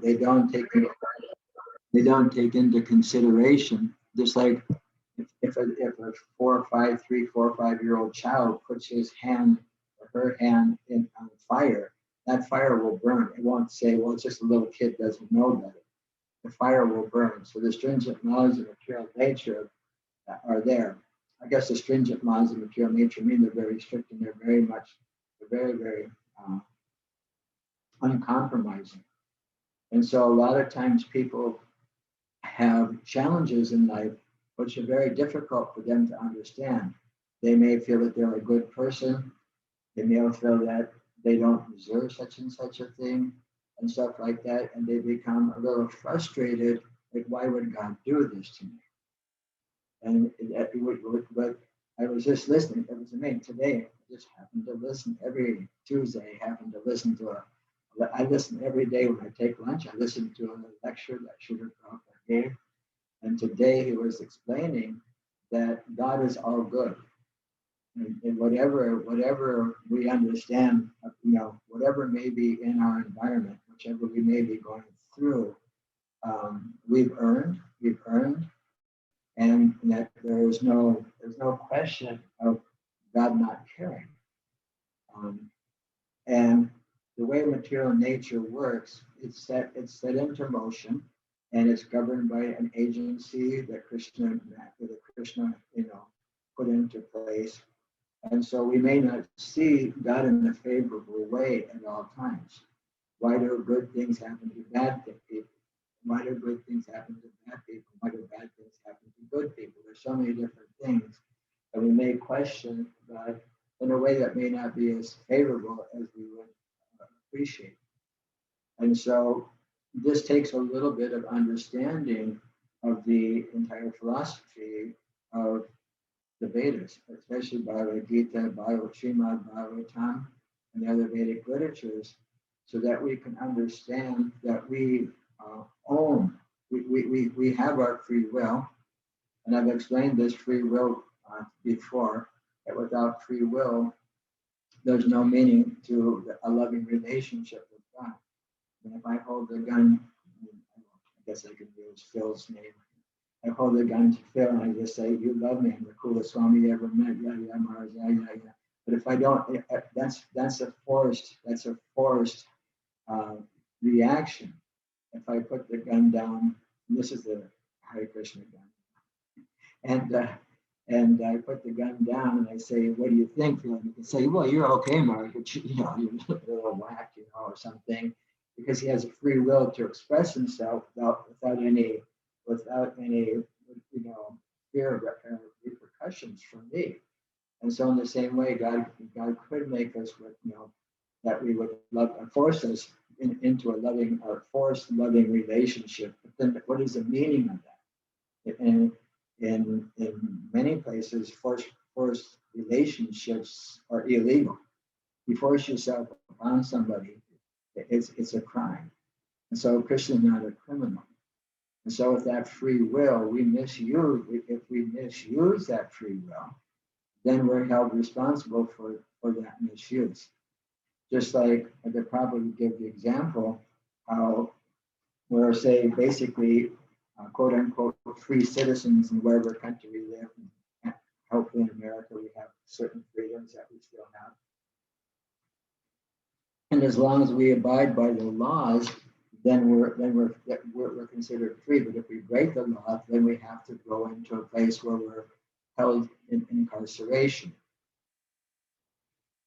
they don't take they don't take into consideration, just like if a 3, 4, 5-year-old child puts his hand or her hand in on fire, that fire will burn. It won't say, well, it's just a little kid doesn't know better. The fire will burn. So the stringent laws of material nature are there. I guess the stringent laws of material nature mean they're very strict and they're very uncompromising. And so a lot of times people have challenges in life which are very difficult for them to understand. They may feel that they're a good person. They may feel that they don't deserve such and such a thing and stuff like that. And they become a little frustrated, like, why would God do this to me? And but I was just listening. It was amazing. Today, I just happened to listen every Tuesday. I happened to listen to I listen every day when I take lunch. I listen to a lecture that Sugar Prabhupada gave. And today he was explaining that God is all good. And whatever we understand, whatever may be in our environment, whichever we may be going through, we've earned, and that there's no question of God not caring. And the way material nature works, it's set into motion, and it's governed by an agency that Krishna put into place. And so we may not see God in a favorable way at all times. Why do good things happen to bad people? Why do good things happen to bad people? Why do bad things happen to good people? There's so many different things that we may question God in a way that may not be as favorable as we would appreciate. And so this takes a little bit of understanding of the entire philosophy of the Vedas, especially Bhagavad Gita, Srimad Bhagavatam, and the other Vedic literatures, so that we can understand that we we have our free will. And I've explained this free will before, that without free will, there's no meaning to a loving relationship with God. And if I hold the gun, I guess I can use Phil's name. I hold the gun to Phil and I just say, you love me, I'm the coolest Swami you ever met, yeah, Mars, yeah. But if I don't, that's a forced reaction. If I put the gun down, and this is the Hare Krishna gun, and I put the gun down and I say, what do you think, Phil? And you can say, well, you're okay, Mark, but you're a little whack, or something, because he has a free will to express himself without any fear of repercussions from me. And so in the same way, God could make us that we would force us into a loving or forced loving relationship. But then what is the meaning of that? And in many places, forced relationships are illegal. You force yourself upon somebody, it's a crime. And so Krishna is not a criminal. And so with that free will, if we misuse that free will, then we're held responsible for that misuse. Just like I could probably give the example how we're, say, basically, quote unquote, free citizens in wherever country we live. And hopefully in America, we have certain freedoms that we still have. And as long as we abide by the laws, then we're considered free. But if we break the law, then we have to go into a place where we're held in incarceration.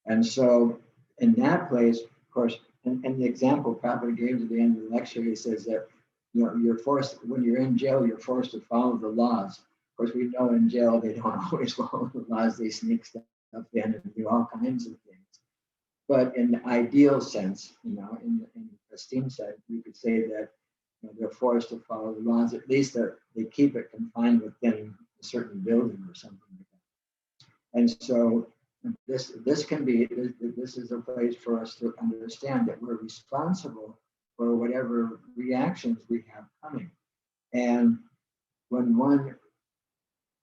And so in that place, of course, and the example Prabhupada gave at the end of the lecture, he says that you're forced, when you're in jail, you're forced to follow the laws. Of course, we know in jail they don't always follow the laws, they sneak stuff in and do all kinds of things. But in the ideal sense, in the esteem side, we could say that they're forced to follow the laws. At least they keep it confined within a certain building or something like that. And so this is a place for us to understand that we're responsible for whatever reactions we have coming. And when one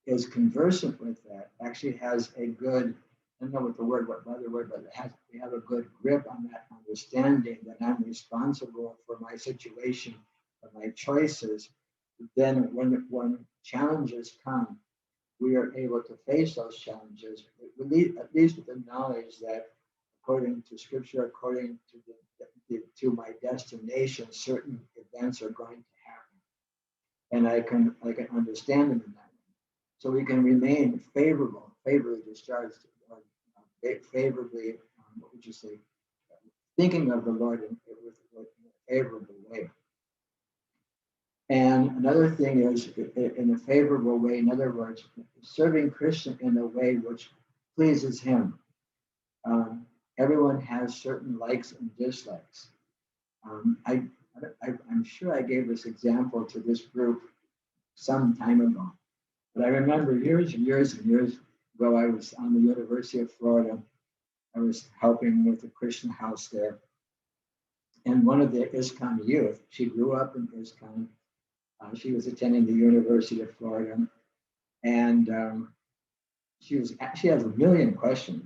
is conversant with that, actually has a good I don't know what other word, but we have a good grip on that understanding that I'm responsible for my situation, for my choices, then when challenges come, we are able to face those challenges, at least with the knowledge that according to scripture, according to to my destination, certain events are going to happen. And I can understand them in that way. So we can remain favorably discharged, favorably, what would you say, thinking of the Lord with a favorable way. And another thing is, in a favorable way, in other words, serving Krishna in a way which pleases him. Everyone has certain likes and dislikes. I'm sure I gave this example to this group some time ago, but I remember years and years and years ago, I was on the University of Florida. I was helping with the Christian house there. And one of the ISKCON youth, she grew up in ISKCON. She was attending the University of Florida. And she has a million questions.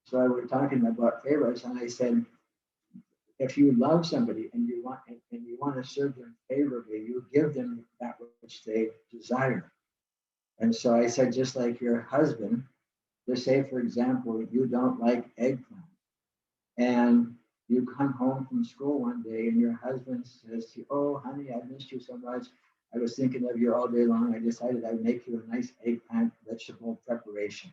So I was talking about favors, and I said, if you love somebody and you want to serve them favorably, you give them that which they desire. And so I said, just like your husband, just say, for example, you don't like eggplant, and you come home from school one day and your husband says to you, oh, honey, I missed you so much. I was thinking of you all day long. I decided I'd make you a nice eggplant vegetable preparation.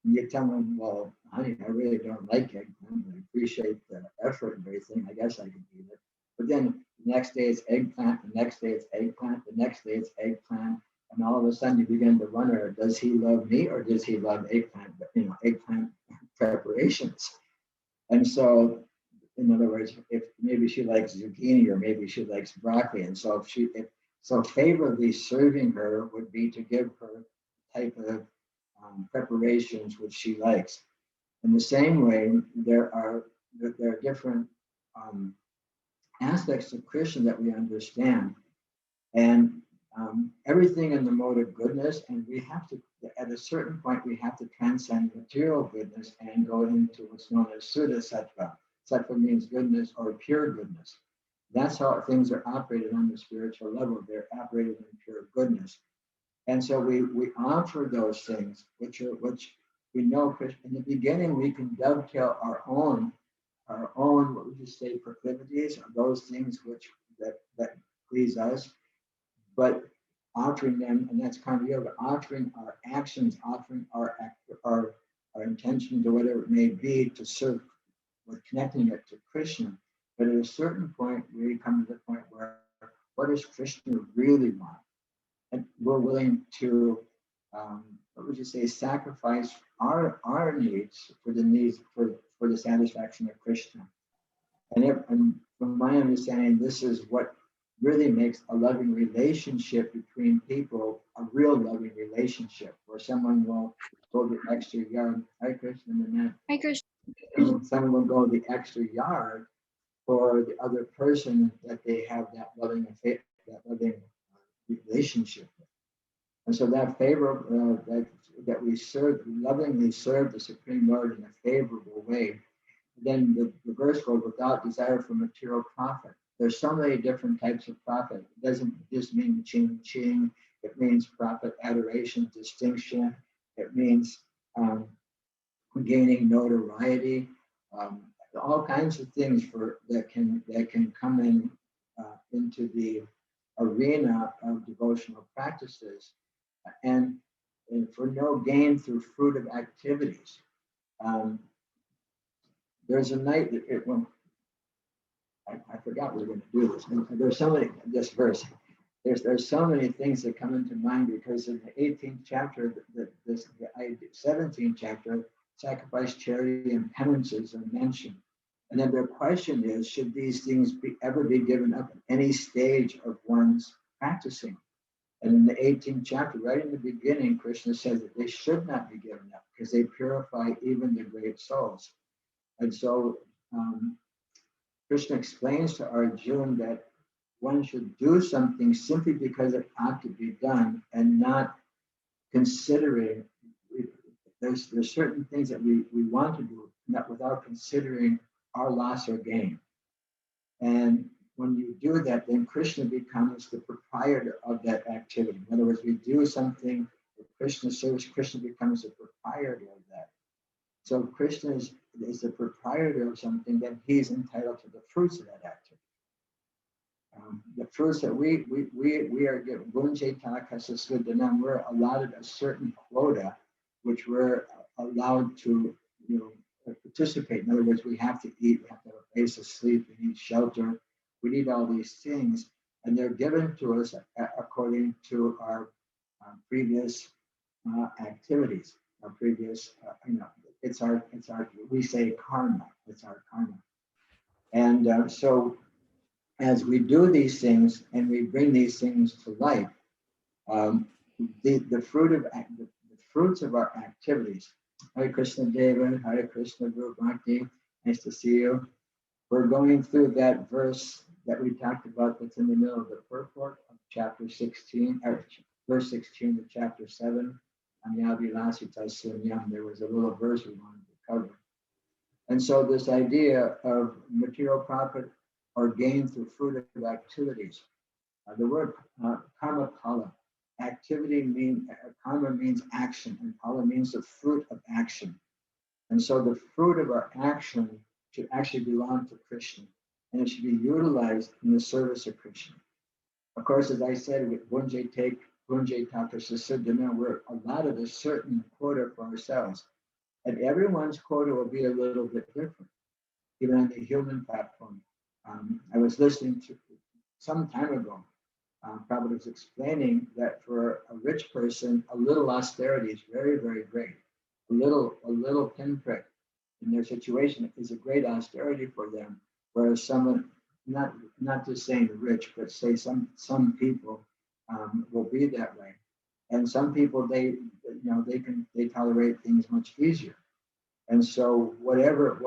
And you tell him, well, honey, I really don't like eggplant. I appreciate the effort and everything. I guess I can eat it. But then the next day it's eggplant. The next day it's eggplant. The next day it's eggplant. And all of a sudden you begin to wonder, does he love me or does he love eggplant, eggplant preparations? And so, in other words, if maybe she likes zucchini or maybe she likes broccoli, and so so favorably serving her would be to give her type of preparations which she likes. In the same way, there are different aspects of Krishna that we understand, and everything in the mode of goodness, and we have to, at a certain point, we have to transcend material goodness and go into what's known as Suddha Sattva. Sattva means goodness or pure goodness. That's how things are operated on the spiritual level. They're operated in pure goodness. And so we offer those things, which we know in the beginning we can dovetail our own, what would you say, proclivities, or those things that please us, but offering them, and that's karma yoga, offering our actions, offering our intention to whatever it may be to serve, with connecting it to Krishna. But at a certain point, we come to the point where, what does Krishna really want? And we're willing to, what would you say, sacrifice our needs for the satisfaction of Krishna. And from my understanding, this is what really makes a loving relationship between people a real loving relationship, where someone will go the extra yard. Hi, Krishna, and Hi, Krishna. someone will go the extra yard for the other person that they have that loving relationship with. And so that favor that we lovingly serve the Supreme Lord in a favorable way. Then the verse goes, without desire for material profit. There's so many different types of profit. It doesn't just mean ching ching. It means profit, adoration, distinction. It means gaining notoriety. All kinds of things that can come into the arena of devotional practices, and for no gain through fruitive activities. There's a night that I forgot we were going to do this. And there's so many, this verse, there's so many things that come into mind, because in the 18th chapter, the 17th chapter, sacrifice, charity, and penances are mentioned. And then the question is, should these things ever be given up at any stage of one's practicing? And in the 18th chapter, right in the beginning, Krishna says that they should not be given up because they purify even the great souls. And so Krishna explains to Arjuna that one should do something simply because it ought to be done, and not considering there's certain things that we want to do not without considering our loss or gain. And when you do that, then Krishna becomes the proprietor of that activity. In other words, we do something for Krishna's service, Krishna becomes the proprietor of that. So Krishna is the proprietor of something, then he's entitled to the fruits of that activity. The fruits that we are given, we're allotted a certain quota, which we're allowed to, participate. In other words, we have to eat, we have to have a place to sleep, we need shelter, we need all these things, and they're given to us according to our previous activities, our previous, it's our, we say karma, it's our karma. And so as we do these things and we bring these things to light, the fruits of our activities. Hare Krishna Deva, Hare Krishna Guru Bhakti, nice to see you. We're going through that verse that we talked about that's in the middle of the purport of chapter 16, or verse 16 of chapter 7. Amyavilasita Sunyam, there was a little verse we wanted to cover. And so this idea of material profit or gain through fruit of activities. The word karma pala, karma means action, and pala means the fruit of action. And so the fruit of our action should actually belong to Krishna, and it should be utilized in the service of Krishna. Of course, as I said, with Bunjay Taka Sasiddhana, we're allotted a certain quota for ourselves. And everyone's quota will be a little bit different, even on the human platform. I was listening to some time ago, Prabhupada was explaining that for a rich person, a little austerity is very, very great. A little pinprick in their situation is a great austerity for them. Whereas someone, not just saying rich, but say some people will be that way. And some people they tolerate things much easier. And so whatever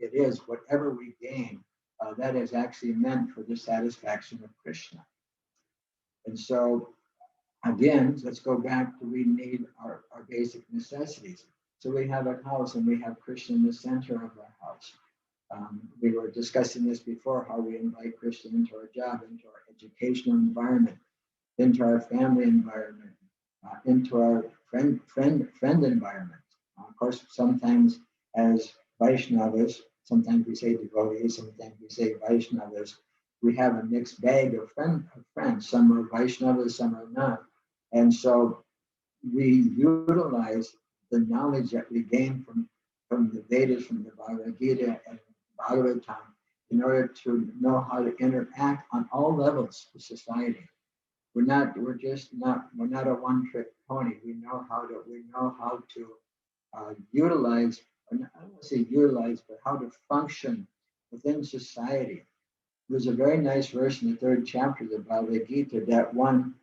it is, whatever we gain, that is actually meant for the satisfaction of Krishna. And so again, let's go back to we need our basic necessities. So we have a house and we have Krishna in the center of our house. We were discussing this before, how we invite Krishna into our job, into our educational environment, into our family environment, into our friend environment. Of course, sometimes as Vaishnavas, sometimes we say devotees, sometimes we say Vaishnavas, we have a mixed bag of friends. Some are Vaishnavas, some are not. And so we utilize the knowledge that we gain from the Vedas, from the Bhagavad Gita and Bhagavad in order to know how to interact on all levels of society. We're not a one-trick pony. We know how to utilize, or not, I don't want to say utilize, but how to function within society. There's a very nice verse in the 3rd chapter of the Bhagavad Gita that one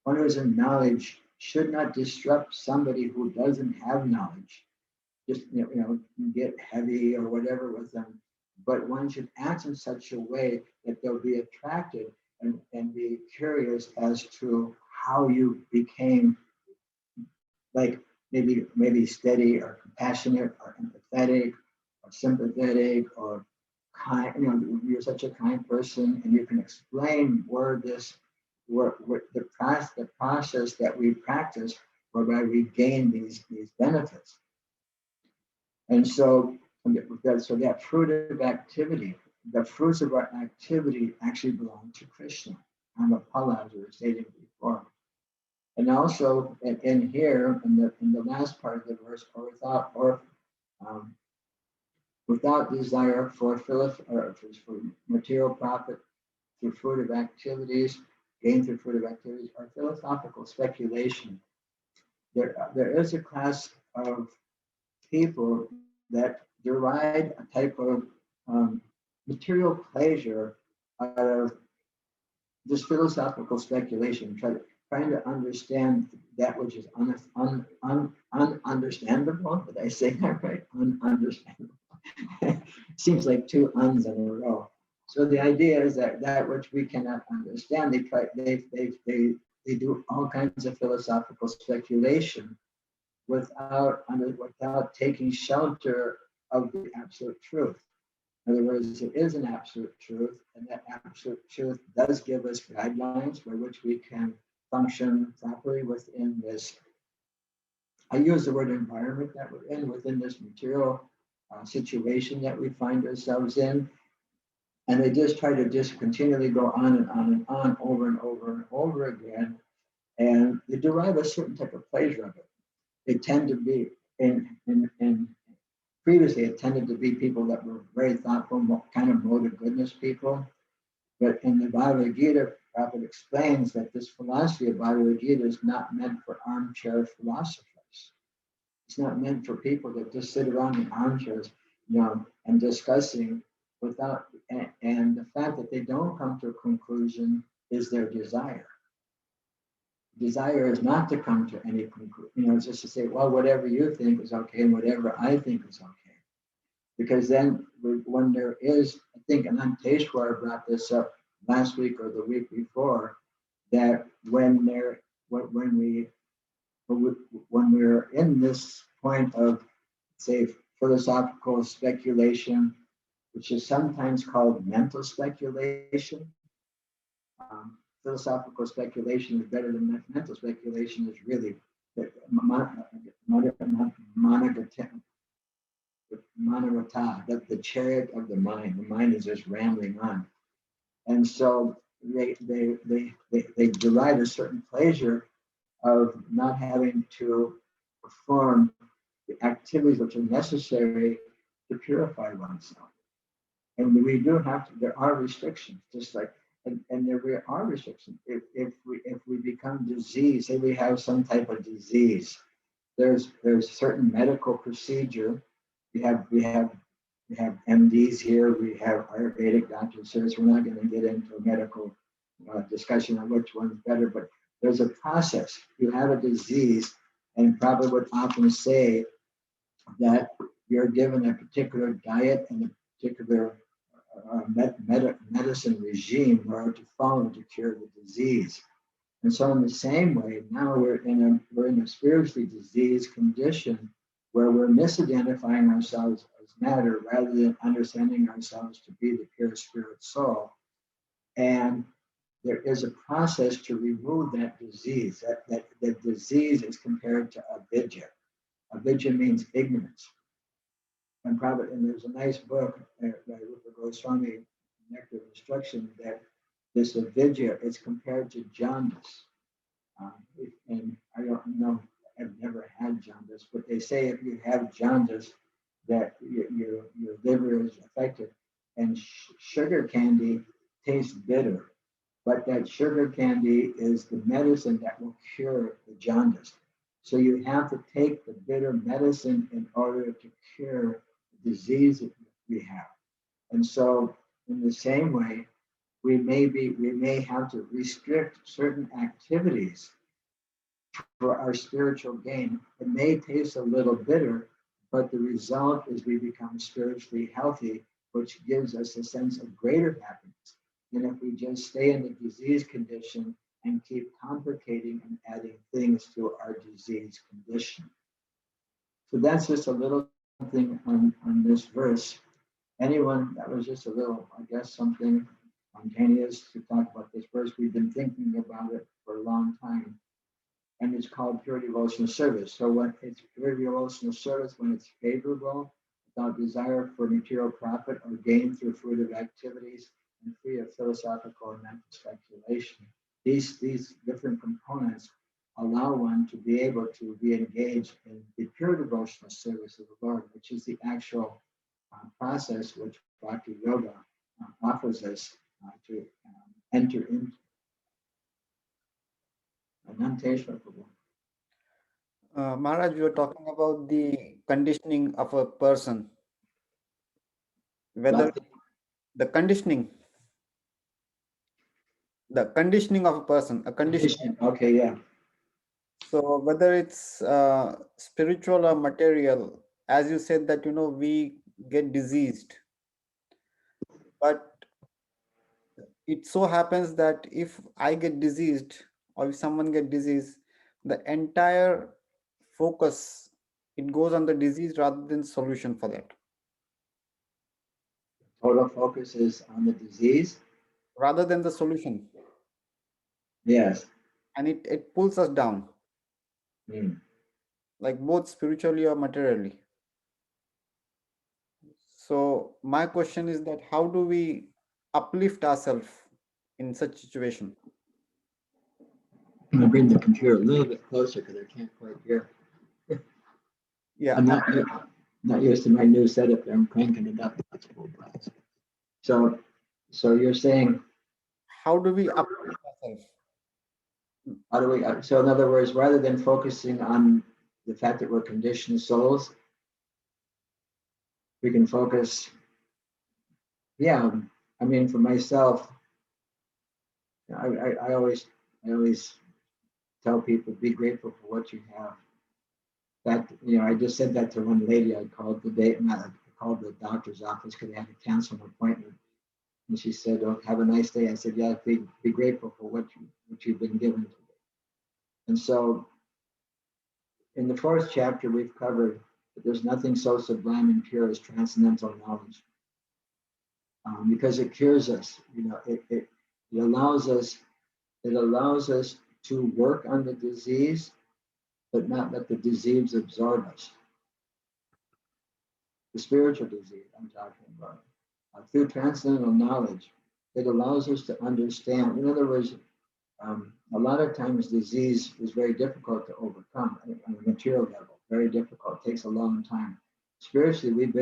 who is in knowledge should not disrupt somebody who doesn't have knowledge. Just get heavy or whatever with them, but one should act in such a way that they'll be attracted and be curious as to how you became like maybe steady or compassionate or empathetic or sympathetic or kind. You're such a kind person, and you can explain where the process that we practice whereby we gain these benefits. And so that fruit of activity, the fruits of our activity actually belong to Krishna. Amapala, as we were stating before. And also in here, in the last part of the verse, without desire for material profit through fruit of activities, gain through fruit of activities, or philosophical speculation. There is a class of people that derive a type of material pleasure out of this philosophical speculation, trying to understand that which is ununderstandable. Did I say that right? Ununderstandable. Seems like 2 uns in a row. So the idea is that which we cannot understand, they do all kinds of philosophical speculation without taking shelter of the absolute truth. In other words, there is an absolute truth, and that absolute truth does give us guidelines by which we can function properly within this. I use the word environment that we're in, within this material situation that we find ourselves in. And they just try to just continually go on and on and on over and over and over again. And they derive a certain type of pleasure of it. They tend to be, in previously, it tended to be people that were very thoughtful, kind of mode of goodness people. But in the Bhagavad Gita, Prabhupada explains that this philosophy of Bhagavad Gita is not meant for armchair philosophers. It's not meant for people that just sit around in armchairs, and discussing without, and the fact that they don't come to a conclusion is their desire. Desire is not to come to any conclusion, it's just to say, well, whatever you think is okay and whatever I think is okay. Because then when there is, I think Ananteshwar brought this up last week or the week before, that when we're in this point of, say, philosophical speculation, which is sometimes called mental speculation. Philosophical speculation is better than mental speculation. Is really Manavata, the chariot of the mind. The mind is just rambling on, and so they derive a certain pleasure of not having to perform the activities which are necessary to purify oneself. And we do have to. There are restrictions, just like, and there are restrictions. If we become diseased, say we have some type of disease, there's certain medical procedure. We have MDs here. We have Ayurvedic doctors here. So we're not going to get into a medical discussion on which one's better, but there's a process. You have a disease, and probably would often say that you're given a particular diet and a particular medicine regime in order to follow to cure the disease. And so in the same way, now we're in a spiritually diseased condition where we're misidentifying ourselves as matter rather than understanding ourselves to be the pure spirit soul. And there is a process to remove that disease. That disease is compared to avidya. Avidya means ignorance. And there's a nice book by Rupa Goswami, Nectar of Instruction, that this avidya is compared to jaundice. And I don't know, I've never had jaundice, but they say if you have jaundice, that your liver is affected. And sugar candy tastes bitter, but that sugar candy is the medicine that will cure the jaundice. So you have to take the bitter medicine in order to cure the disease that we have. And so in the same way, we may have to restrict certain activities for our spiritual gain. It may taste a little bitter, but the result is we become spiritually healthy, which gives us a sense of greater happiness than if we just stay in the disease condition and keep complicating and adding things to our disease condition. So that's just a little something on this verse. Anyone, that was just a little, I guess, something spontaneous to talk about this verse. We've been thinking about it for a long time. And it's called pure devotional service. So when it's pure devotional service, when it's favorable, without desire for material profit or gain through fruitive activities, and free of philosophical and mental speculation. These different components allow one to be able to be engaged in the pure devotional service of the Lord, which is the actual process which Bhakti Yoga offers us to enter into. Maharaj, we were talking about the conditioning of a person, whether the conditioning of a person, a condition. Okay, yeah. So whether it's spiritual or material, as you said that, we get diseased. But it so happens that if I get diseased or if someone get diseased, the entire focus, it goes on the disease rather than solution for that, Total focus is on the disease. rather than the solution, Yes. and it pulls us down, Mm. like both spiritually or materially. So my question is that how do we uplift ourselves in such situation? I'm gonna bring the computer a little bit closer because I can't quite hear. Yeah, I'm not used to my new setup. I'm cranking it up. That's full blast. So, so you're saying, how do we uplift ourselves? how do we? So, in other words, rather than focusing on the fact that we're conditioned souls, we can focus. Yeah, I mean, for myself, I always tell people be grateful for what you have. That I just said that to one lady. I called the day, not, I called the doctor's office because they had to cancel an appointment. And she said, "Oh, have a nice day." I said, "Yeah, be grateful for what you've been given today." And so, in the fourth chapter, we've covered that there's nothing so sublime and pure as transcendental knowledge, because it cures us. It allows us. It allows us to work on the disease, but not let the disease absorb us. The spiritual disease I'm talking about. Through transcendental knowledge, it allows us to understand. In other words, a lot of times disease is very difficult to overcome on a material level. Very difficult. It takes a long time. Spiritually, we've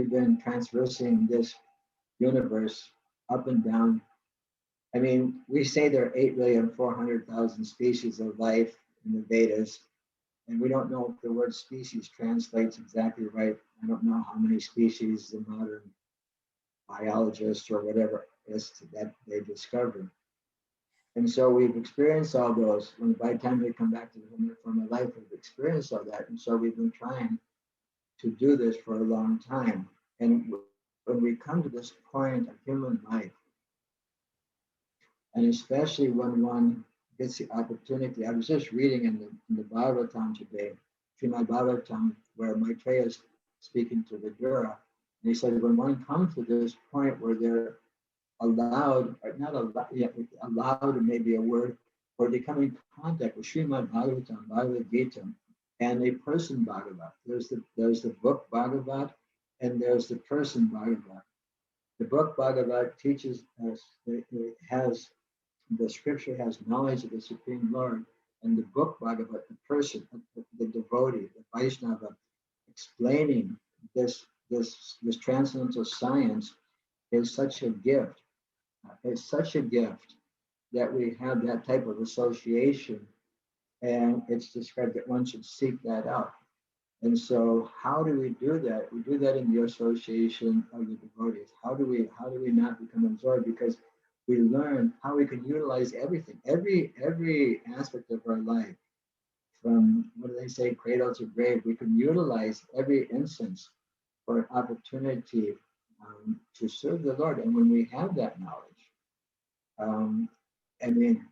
been traversing this universe up and down. I mean, we say there are 8,400,000 species of life in the Vedas, and we don't know if the word species translates exactly right. I don't know how many species the modern biologists or whatever is that they discovered. And so we've experienced all those. When by the time we come back to the from a life, we've experienced all that. And so we've been trying to do this for a long time. And when we come to this point of human life, and especially when one gets the opportunity, I was just reading in the Bhagavatam today, Srimad Bhagavatam, where Maitreya is speaking to Vidura, and he said, when one comes to this point where they're allowed, or not allowed, yeah, allowed may be a word, or they come in contact with Srimad Bhagavatam, Bhagavad Gita, and a person Bhagavad. There's the book Bhagavad, and there's the person Bhagavad. The book Bhagavad teaches us, it has, the scripture has knowledge of the Supreme Lord, and the book Bhagavad, the person, the devotee, the Vaishnava, explaining this transcendental science is such a gift. It's such a gift that we have that type of association, and it's described that one should seek that out. And so, how do we do that? We do that in the association of the devotees. How do we not become absorbed? Because we learn how we can utilize everything, every aspect of our life, from what do they say, cradle to grave. We can utilize every instance for an opportunity to serve the Lord. And when we have that knowledge, um, I mean,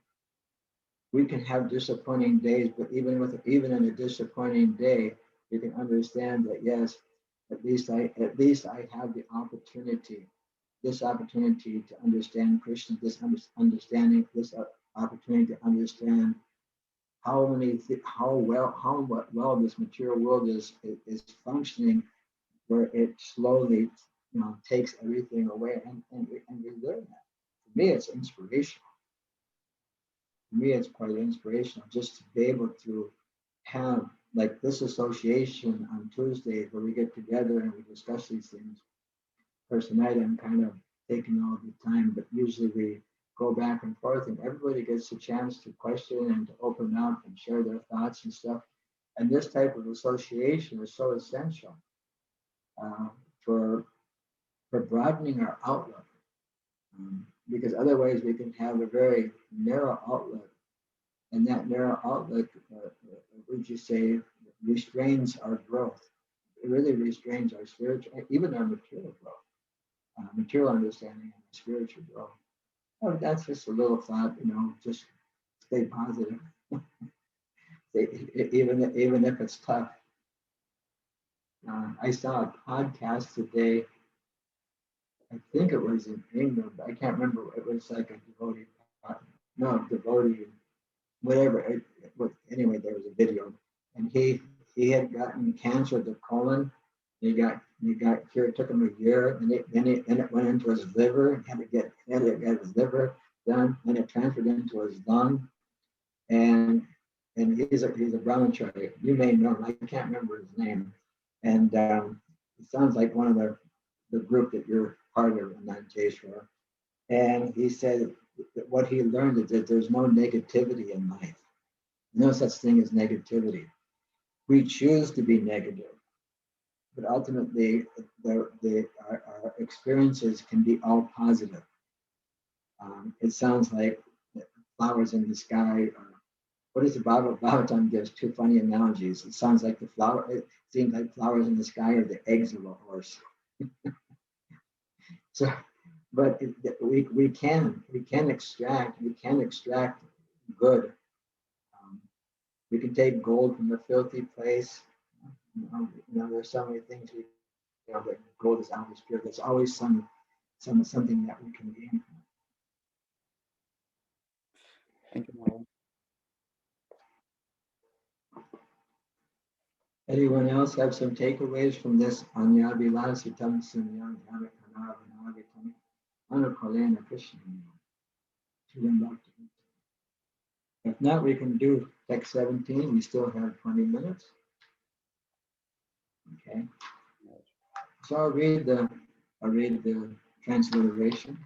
we can have disappointing days, but even in a disappointing day, you can understand that yes, at least I have the opportunity, this opportunity to understand Krishna, understanding, this opportunity to understand how well this material world is functioning, where it slowly takes everything away, and we learn that. For me, it's inspirational. For me, it's quite inspirational just to be able to have like this association on Tuesday where we get together and we discuss these things. First tonight, I'm kind of taking all the time, but usually we go back and forth, and everybody gets a chance to question and to open up and share their thoughts and stuff. And this type of association is so essential uh, for broadening our outlook, because otherwise we can have a very narrow outlook, and that narrow outlook, would you say, restrains our growth. It really restrains our spiritual, even our material growth, material understanding and spiritual growth. Oh, that's just a little thought, just stay positive. even if it's tough. I saw a podcast today. I think it was in England. I can't remember. It was like a devotee, no devotee, whatever. Anyway, there was a video, and he had gotten cancer of the colon. He got cured. It took him a year, and then it went into his liver. Had his liver done. Then it transferred into his lung, and he's a brahmachari. You may know him. I can't remember his name, and it sounds like one of the group that you're part of in that Jeshwar. And he said that what he learned is that there's no negativity in life. No such thing as negativity. We choose to be negative, but ultimately our experiences can be all positive. It sounds like flowers in the sky. What is the Bhagavad gives two funny analogies. It sounds like it seems like flowers in the sky are the eggs of a horse. So, but we can extract good. We can take gold from a filthy place. There's so many things that gold is always pure. There's always something that we can gain. Thank you, Maharaj. Anyone else have some takeaways from this Anyavilasitam Samyanyavikanavanavitami Anukalena Krishna? If not, we can do text 17. We still have 20 minutes. Okay. So I'll read the transliteration.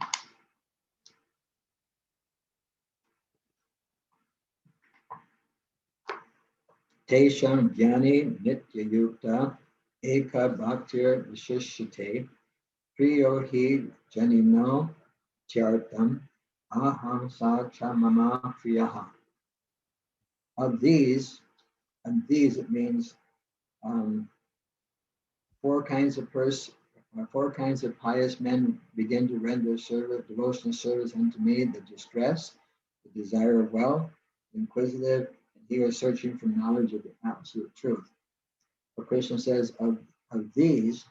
Tesham Jnani Nitya Yukta Eka Bhaktir Vishishite Priyo Hi Janino Chartam Aham Sa Chamama Priyaha. Of these, it means four kinds of pious men begin to render devotional service unto me: the distressed, the desire of wealth, the inquisitive, and he who is searching for knowledge of the absolute truth. But Krishna says, of these,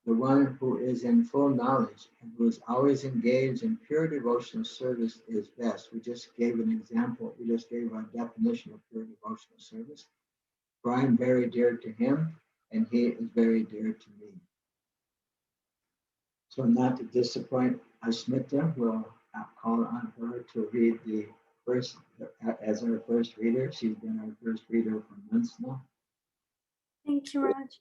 the one who is in full knowledge and who is always engaged in pure devotional service is best. We just gave an example. We just gave a definition of pure devotional service. For I am very dear to him, and he is very dear to me. So not to disappoint Asmita, we'll call on her to read the first, as our first reader. She's been our first reader for months now. Thank you, Raj.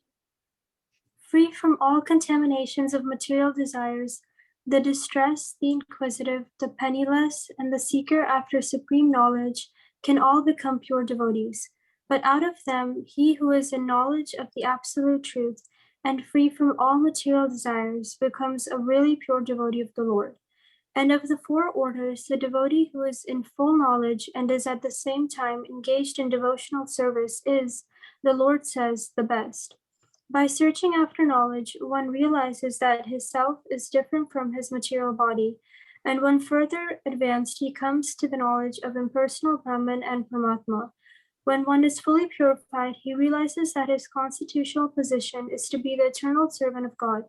Free from all contaminations of material desires, the distressed, the inquisitive, the penniless, and the seeker after supreme knowledge can all become pure devotees. But out of them, he who is in knowledge of the absolute truth and free from all material desires becomes a really pure devotee of the Lord. And of the four orders, the devotee who is in full knowledge and is at the same time engaged in devotional service is, the Lord says, the best. By searching after knowledge, one realizes that his self is different from his material body, and when further advanced, he comes to the knowledge of impersonal Brahman and Paramatma. When one is fully purified, he realizes that his constitutional position is to be the eternal servant of God.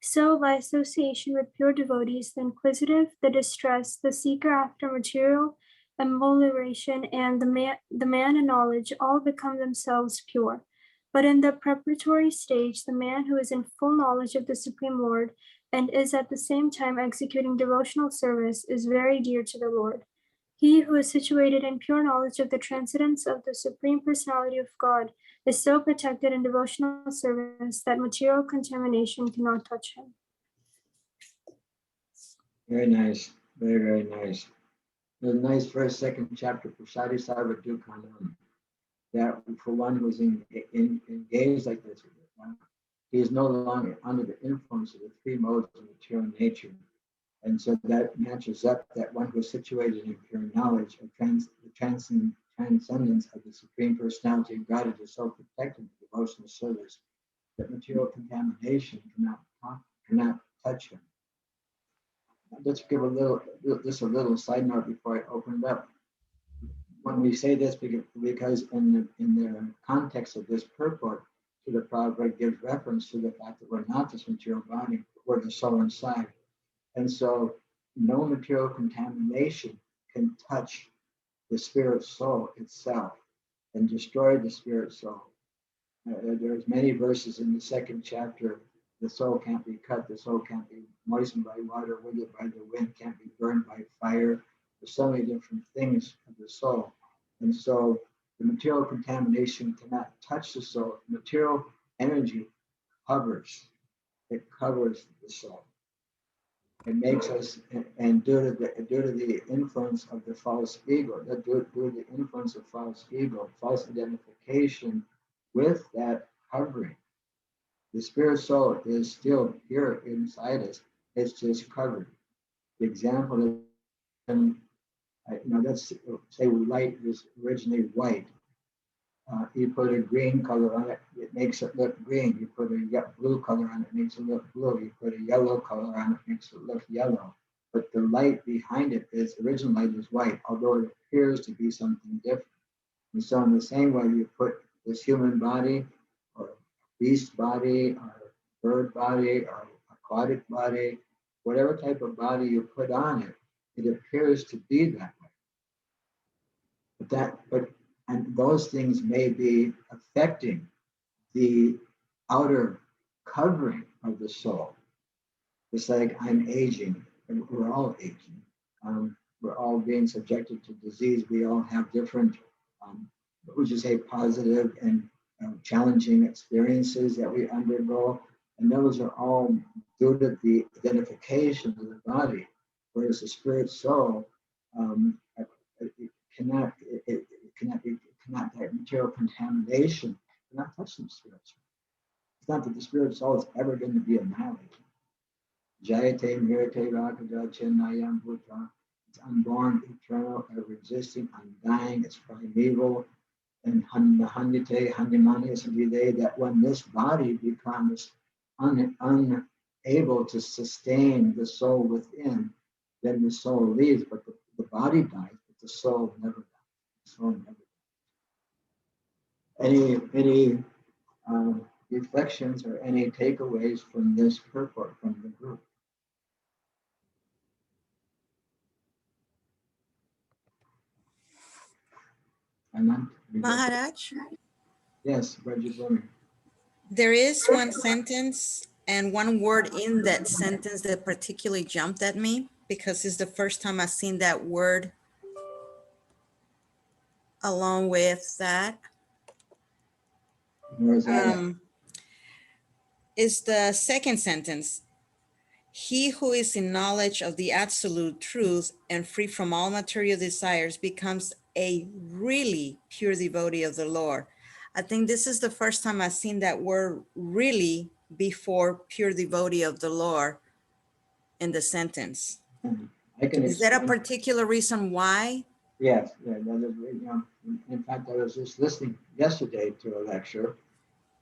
So, by association with pure devotees, the inquisitive, the distressed, the seeker after material amelioration, and the man in knowledge all become themselves pure. But in the preparatory stage, the man who is in full knowledge of the Supreme Lord and is at the same time executing devotional service is very dear to the Lord. He who is situated in pure knowledge of the transcendence of the Supreme Personality of God is so protected in devotional service that material contamination cannot touch him. Very nice. Very, very nice. The nice first, second chapter, Prasadi Sarva Dukhanam. That for one who is engaged like this, he is no longer under the influence of the three modes of material nature. And so that matches up that one who is situated in pure knowledge of the transcendence of the Supreme Personality of God is so protected in devotional service that material contamination cannot touch him. Let's give a little side note before I open it up. when we say this, because in the context of this purport, to the Prabhupada gives reference to the fact that we're not this material body, we're the soul inside. And so no material contamination can touch the spirit soul itself and destroy the spirit soul. There's many verses in the second chapter. The soul can't be cut, the soul can't be moistened by water, withered by the wind, can't be burned by fire. There's so many different things of the soul. And so the material contamination cannot touch the soul. Material energy covers, it covers the soul. It makes us, and due to the influence of the false ego, due to the influence of false ego, false identification with that covering, the spirit soul is still here inside us. It's just covered. The example is, let's say light was originally white. You put a green color on it, it makes it look green. You put a blue color on it, it makes it look blue. You put a yellow color on it, it makes it look yellow. But the light behind it is, original light is white, although it appears to be something different. And so in the same way, you put this human body, or beast body, or bird body, or aquatic body, whatever type of body you put on it, it appears to be that way. And those things may be affecting the outer covering of the soul. It's like I'm aging, and we're all aging. We're all being subjected to disease. We all have different, would you say, positive and challenging experiences that we undergo. And those are all due to the identification of the body. Whereas the spirit soul cannot that material contamination cannot touch the spirit soul. It's not that the spirit soul is ever going to be annihilated. Jayate Mirate Rakada Chenayam Bhuta. It's unborn, eternal, ever existing, undying, it's primeval. And Handite, Handimani Sabide, that when this body becomes unable to sustain the soul within, then the soul leaves, but the body dies, but the soul never dies. The soul never dies. Any reflections or any takeaways from this purport from the group? Anand? Maharaj, Yes, Rajabhumi. there is one sentence and one word in that sentence that particularly jumped at me because it's the first time I've seen that word along with that. Where is that? Is the second sentence. He who is in knowledge of the absolute truth and free from all material desires becomes a really pure devotee of the Lord. I think this is the first time I've seen that word really before pure devotee of the Lord in the sentence. I can Is there a explain. particular reason why? Yes, yeah, that is, in fact, I was just listening yesterday to a lecture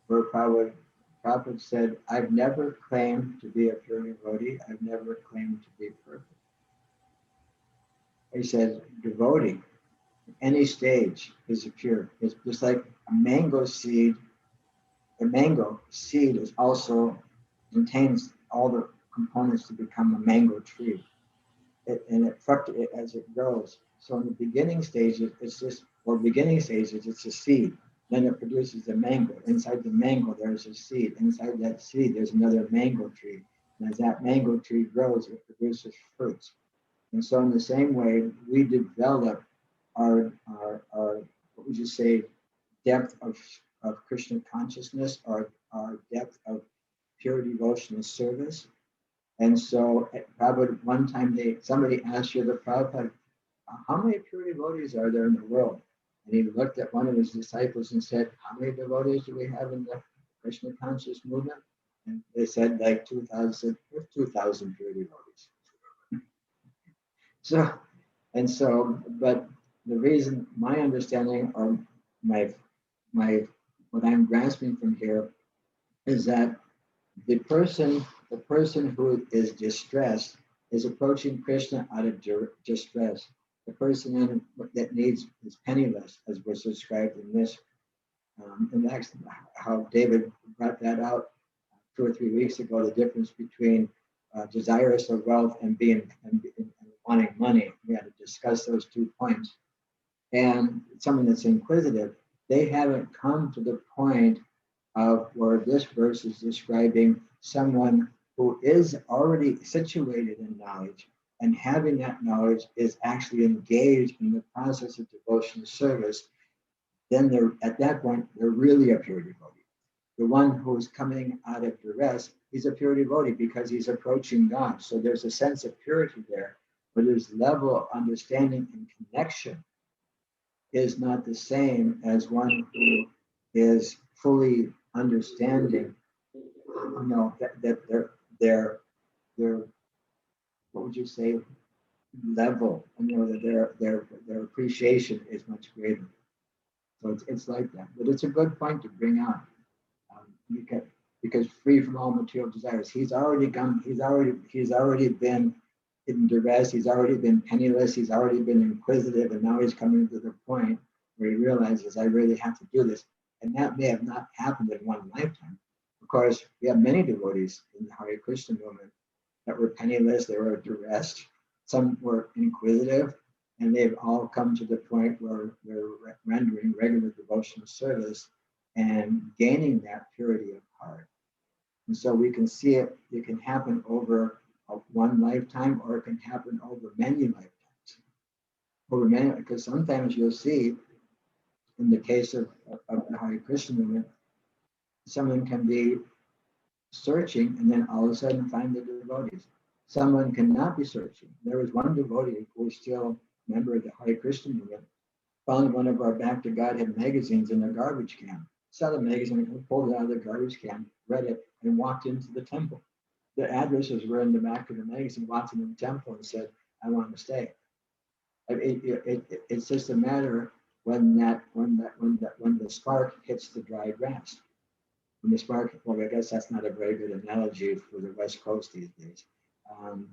where Prabhupada said, I've never claimed to be a pure devotee. I've never claimed to be perfect. He said, devotee, any stage is a pure. It's just like a mango seed. The mango seed is also contains all the components to become a mango tree. As it grows. So in the beginning stages, it's a seed. Then it produces a mango. Inside the mango, there's a seed. Inside that seed, there's another mango tree. And as that mango tree grows, it produces fruits. And so in the same way, we develop our what would you say, depth of Krishna consciousness, or our depth of pure devotional service. And so Prabhupada, one time somebody asked you, the Prabhupada, how many pure devotees are there in the world? And he looked at one of his disciples and said, how many devotees do we have in the Krishna conscious movement? And they said like 2,000 pure devotees. But the reason, my understanding, or my what I'm grasping from here is that the person who is distressed is approaching Krishna out of distress. The person that needs is penniless, as was described in this. And that's how David brought that out 2 or 3 weeks ago, the difference between desirous of wealth and wanting money. We had to discuss those 2 points. And someone that's inquisitive, they haven't come to the point of where this verse is describing someone who is already situated in knowledge, and having that knowledge is actually engaged in the process of devotional service. Then they're at that point, they're really a pure devotee. The one who is coming out of duress, he's a pure devotee because he's approaching God. So there's a sense of purity there, but his level of understanding and connection is not the same as one who is fully understanding, that their what would you say, level, that their appreciation is much greater. So it's like that. But it's a good point to bring out. Because free from all material desires, he's already been in duress, he's already been penniless, he's already been inquisitive, and now he's coming to the point where he realizes, I really have to do this. And that may have not happened in one lifetime. Of course, we have many devotees in the Hare Krishna movement that were penniless, they were duressed, some were inquisitive, and they've all come to the point where they're rendering regular devotional service and gaining that purity of heart. And so we can see it can happen over one lifetime, or it can happen over many lifetimes. Because sometimes you'll see, in the case of the Hare Krishna movement, someone can be searching and then all of a sudden find the devotees. Someone cannot be searching. There was one devotee who was still a member of the Hare Krishna movement, found one of our Back to Godhead magazines in a garbage can. Saw the magazine, pulled it out of the garbage can, read it, and walked into the temple. The addresses were in the back of the magazine, walked into the temple and said, I want to stay. It's just a matter when the spark hits the dry grass. When the spark, well, I guess that's not a very good analogy for the West Coast these days. When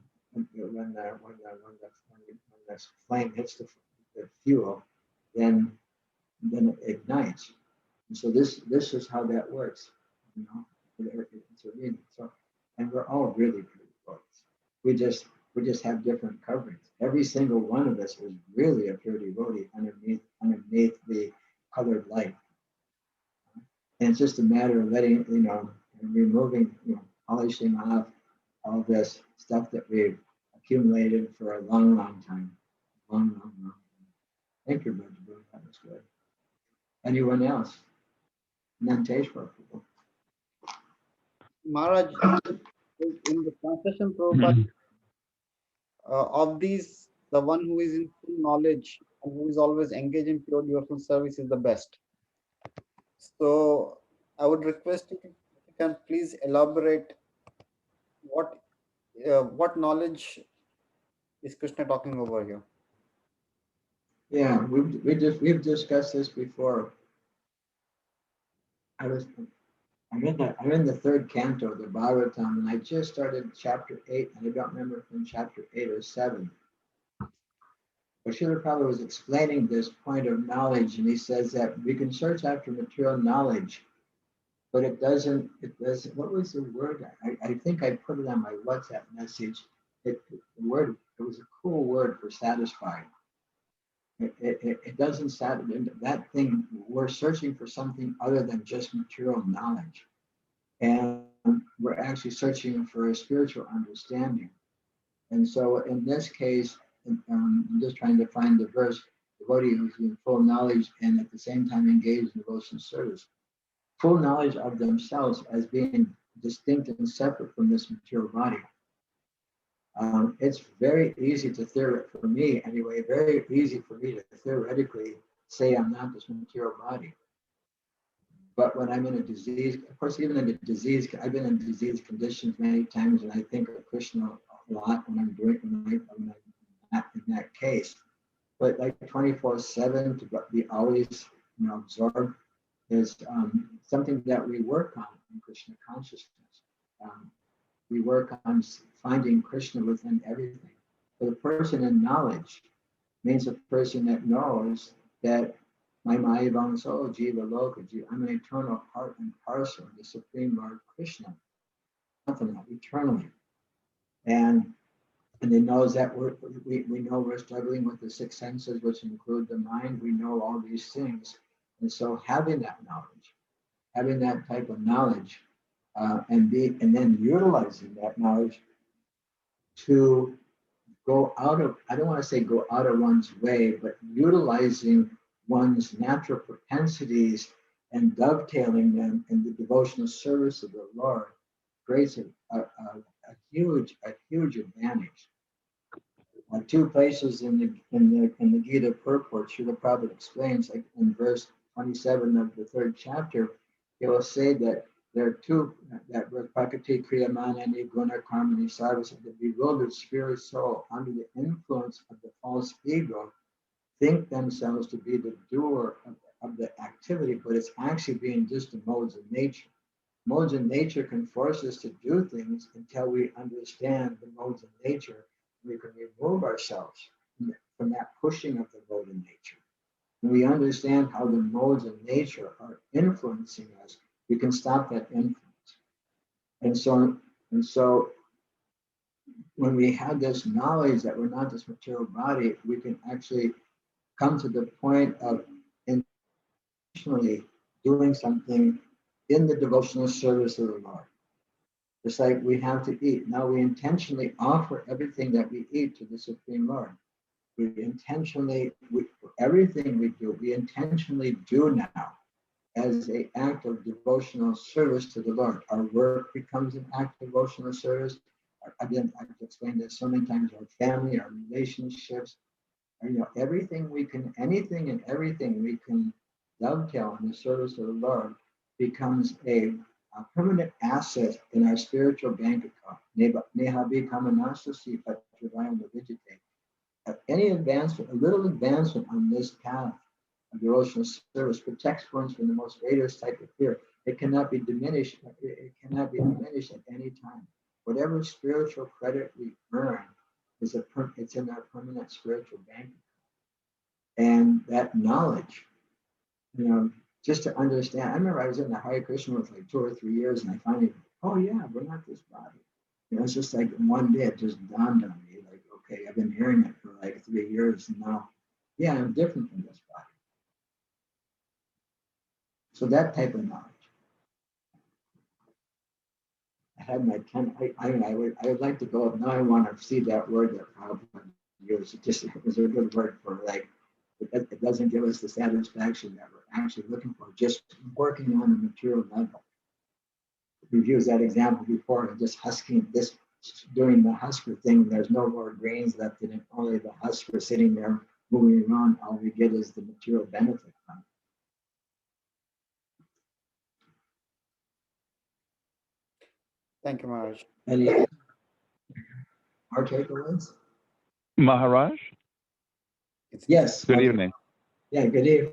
the flame hits the fuel, then it ignites. And so this is how that works, It's a reading. So, and we're all really pretty close. We just have different coverings. Every single one of us is really a pure devotee underneath the colored light. And it's just a matter of letting, removing, polishing off all this stuff that we've accumulated for a long, long time. Long. Thank you, Brother. That was good. Anyone else? Nanteshwar. Maharaj, in the translation Prabhupada, of these, the one who is in full knowledge and who is always engaged in pure devotional service is the best. So I would request you, if you can please elaborate what knowledge is Krishna talking over here? Yeah, we've discussed this before. I'm in the third canto of the Bhagavatam, and I just started chapter 8, and I don't remember from chapter 8 or 7. But Srila Prabhupada was explaining this point of knowledge, and he says that we can search after material knowledge, but it doesn't, what was the word? I think I put it on my WhatsApp message. It was a cool word for satisfied. It doesn't satisfy that thing. We're searching for something other than just material knowledge. And we're actually searching for a spiritual understanding. And so in this case, I'm just trying to find the verse, devotee who's in full knowledge and at the same time engaged in devotional service. Full knowledge of themselves as being distinct and separate from this material body. It's very easy to for me anyway, very easy for me to theoretically say I'm not this material body. But when I'm in a disease, of course, even in a disease, I've been in disease conditions many times, and I think of Krishna a lot when I'm not in that case. But like 24/7 to be always, absorbed is something that we work on in Krishna consciousness. We work on finding Krishna within everything. For the person in knowledge, means a person that knows that my Mayavang soul, Jiva Loka, I'm an eternal part and parcel of the Supreme Lord Krishna, nothing else, eternally. And it knows that we know we're struggling with the six senses, which include the mind. We know all these things. And so having that knowledge, having that type of knowledge, and then utilizing that knowledge to go out of, I don't want to say go out of one's way, but utilizing one's natural propensities and dovetailing them in the devotional service of the Lord creates a huge advantage. Two places in the Gita purport, Srila Prabhupada explains, like in verse 27 of the 3rd chapter, he will say that there are two, that Prakati Kriyamanani Guna Karmani Sarvasa, the bewildered spirit soul under the influence of the false ego think themselves to be the doer of the activity, but it's actually being just the modes of nature. Modes of nature can force us to do things until we understand the modes of nature. We can remove ourselves from that pushing of the mode of nature. When we understand how the modes of nature are influencing us, we can stop that influence. And so when we have this knowledge that we're not this material body, we can actually come to the point of intentionally doing something in the devotional service of the Lord. Just like we have to eat. Now we intentionally offer everything that we eat to the Supreme Lord. We intentionally, everything we do, we intentionally do now as an act of devotional service to the Lord. Our work becomes an act of devotional service. I've explained this so many times, our family, our relationships, everything we can, anything and everything we can dovetail in the service of the Lord becomes a permanent asset in our spiritual bank account. Any advancement, a little advancement on this path of devotional service protects one from the most greatest type of fear. It cannot be diminished. It cannot be diminished at any time. Whatever spiritual credit we earn it's in our permanent spiritual bank account. And that knowledge, just to understand. I remember I was in the Hare Krishna for like 2 or 3 years, and I finally, oh yeah, we're not this body. It's just like one day it just dawned on me, like, okay, I've been hearing it for like 3 years, and now, yeah, I'm different from this body. So that type of knowledge. I had my 10. I would like to go. Now I want to see that word that Prabhupada used. It was a good word for like. It doesn't give us the satisfaction that we're actually looking for, just working on a material level. We've used that example before of just husking, this doing the husker thing. There's no more grains left in it, only the husker sitting there moving around. All we get is the material benefit from it. Thank you, Maharaj. Any our takeaways? Maharaj? Yes. Good evening. Yeah, good evening.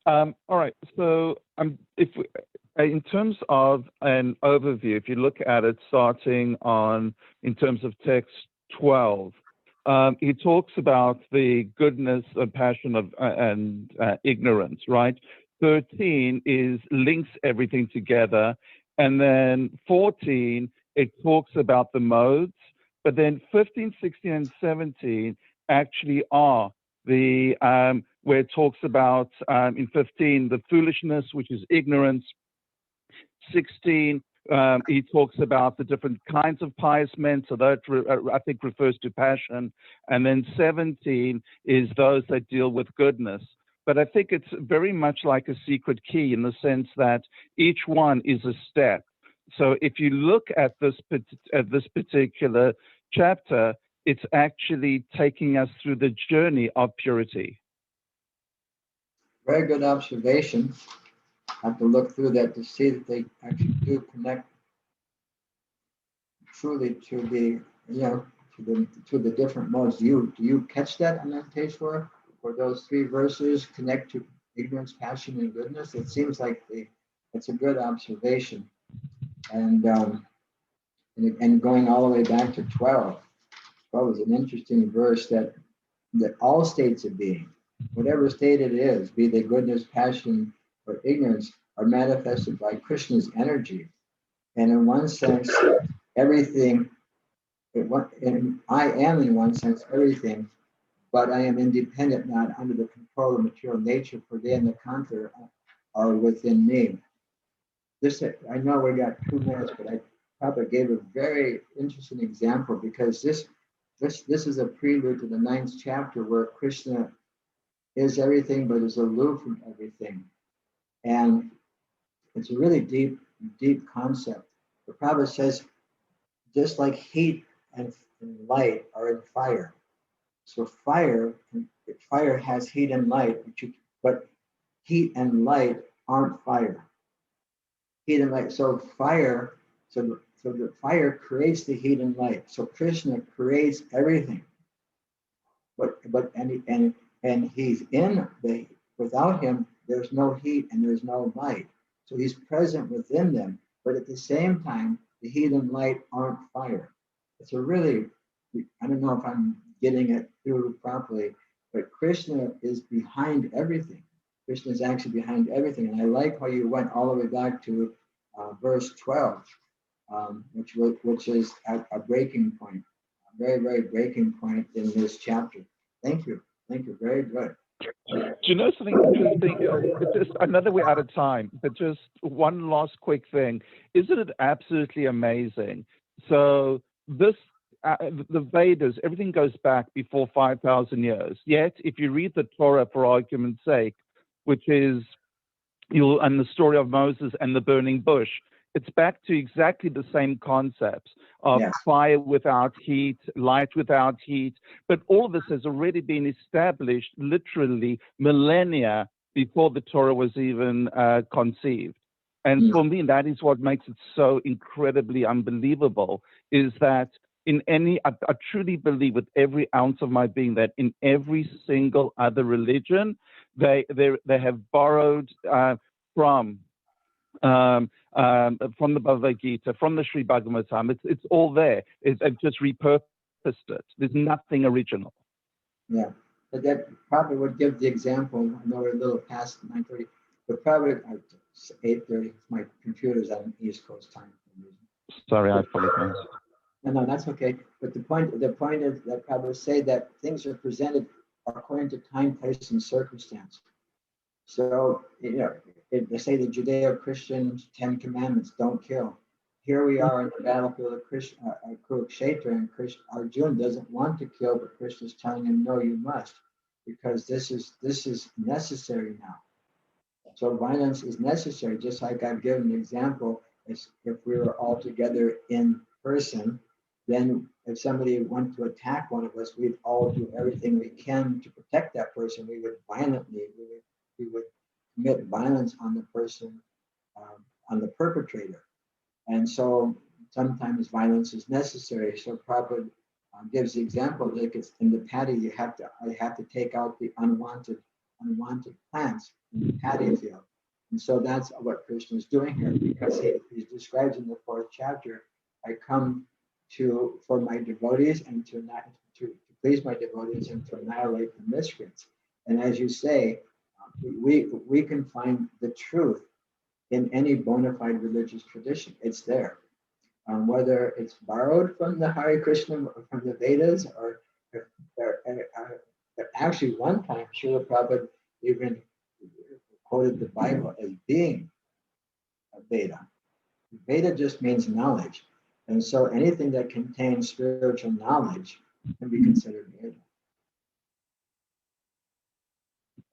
All right. So in terms of an overview, if you look at it starting on, in terms of text 12, he talks about the goodness and passion of and ignorance, right? 13 links everything together. And then 14, it talks about the modes. But then 15, 16, and 17 actually are the where it talks about in 15 the foolishness, which is ignorance. 16 he talks about the different kinds of pious men, so that I think refers to passion. And then 17 is those that deal with goodness. But I think it's very much like a secret key in the sense that each one is a step. So if you look at this particular chapter, it's actually taking us through the journey of purity. Very good observation. I have to look through that to see that they actually do connect truly to the, to the different modes. Do you catch that on that page where those 3 verses connect to ignorance, passion, and goodness? It seems like it's a good observation. And going all the way back to 12. 12 is an interesting verse that that all states of being, whatever state it is, be they goodness, passion, or ignorance, are manifested by Krishna's energy. And in one sense, everything, and I am in one sense everything, but I am independent, not under the control of material nature, for they and the counter are within me. This, I know we got 2 minutes, but I probably gave a very interesting example because this is a prelude to the 9th chapter where Krishna is everything but is aloof from everything. And it's a really deep concept. The Prabhupada says, just like heat and light are in fire. So fire has heat and light, but heat and light aren't fire. Heat and light. So fire, so the fire creates the heat and light. So Krishna creates everything. And he's in the, without him, there's no heat and there's no light. So he's present within them, but at the same time, the heat and light aren't fire. It's a really, I don't know if I'm getting it through properly, but Krishna is behind everything. Krishna is actually behind everything. And I like how you went all the way back to verse 12, which is a breaking point, a very, very breaking point in this chapter. Thank you. Thank you. Very good. Do you know something interesting? Just, I know that we're out of time, but just one last quick thing. Isn't it absolutely amazing? So this, the Vedas, everything goes back before 5,000 years. Yet, if you read the Torah, for argument's sake, which is and the story of Moses and the burning bush, it's back to exactly the same concepts of fire without heat, light without heat. But all of this has already been established literally millennia before the Torah was even conceived. And for me, that is what makes it so incredibly unbelievable, is that in any, I truly believe with every ounce of my being that in every single other religion, they have borrowed from the Bhagavad Gita, from the Sri Bhagavatam. It's all there. They've just repurposed it. There's nothing original. Yeah, but that probably would give the example. I know we're a little past 9:30, but probably 8:30. My computer's on East Coast time. Sorry, I apologize. No, that's okay. But the point is that probably say that things are presented according to time, place, and circumstance. So, they say the Judeo-Christian 10 commandments, don't kill. Here we are in the battlefield of Kurukshetra, and Arjuna doesn't want to kill, but Krishna's telling him, no, you must, because this is necessary now. So violence is necessary, just like I've given the example, as if we were all together in person, then if somebody wanted to attack one of us, we'd all do everything we can to protect that person. We would commit violence on the person, on the perpetrator. And so sometimes violence is necessary. So Prabhupada gives the example, like it's in the paddy, I have to take out the unwanted plants in the paddy field. And so that's what Krishna is doing here, because he describes in the 4th chapter, I come for my devotees and to please my devotees and to annihilate the miscreants. And as you say, we can find the truth in any bona fide religious tradition. It's there. Whether it's borrowed from the Hare Krishna, from the Vedas, or actually one time, Srila Prabhupada even quoted the Bible as being a Veda. Veda just means knowledge. And so anything that contains spiritual knowledge can be considered Veda.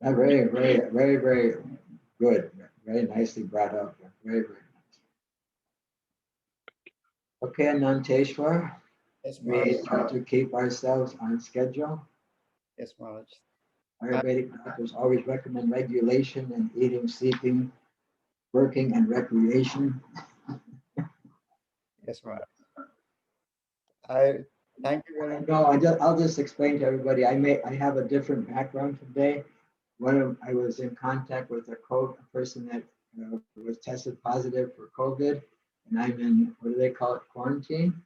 Very, very, very, very good. Very nicely brought up. Very, very nice. Okay, Ananteshwar, Yes, we Maharaj. try to keep ourselves on schedule. Yes, Maharaj. Ayurvedic doctors always recommend regulation in eating, sleeping, working, and recreation. Yes, Maharaj. I thank you very much. No, I'll just explain to everybody. I have a different background today. I was in contact with a person that was tested positive for COVID, and I'm in, what do they call it, quarantine.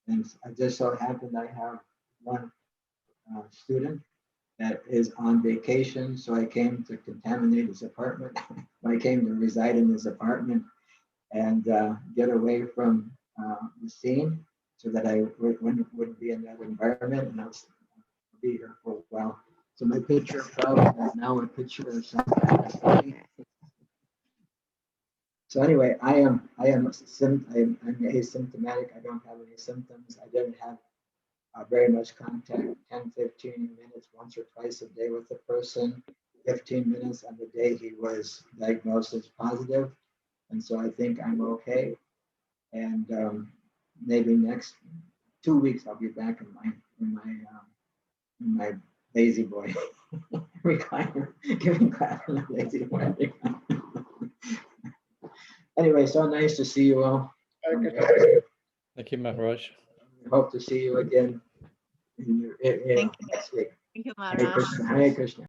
And I just so happened I have one student that is on vacation. So I came to contaminate his apartment. I came to reside in his apartment and get away from the scene so that I wouldn't be in that environment, and I'll be here for a while. So my picture probably is now a picture of something. So anyway, I'm asymptomatic. I don't have any symptoms. I didn't have very much contact, 10, 15 minutes once or twice a day with the person, 15 minutes on the day he was diagnosed as positive. And so I think I'm okay. And maybe next 2 weeks I'll be back in my lazy boy recliner, giving class in a lazy boy recliner. Anyway, so nice to see you all. Thank you, Maharaj. Hope to see you again Thank you. next week. Thank you, Hare Maharaj. Krishna. Hare Krishna.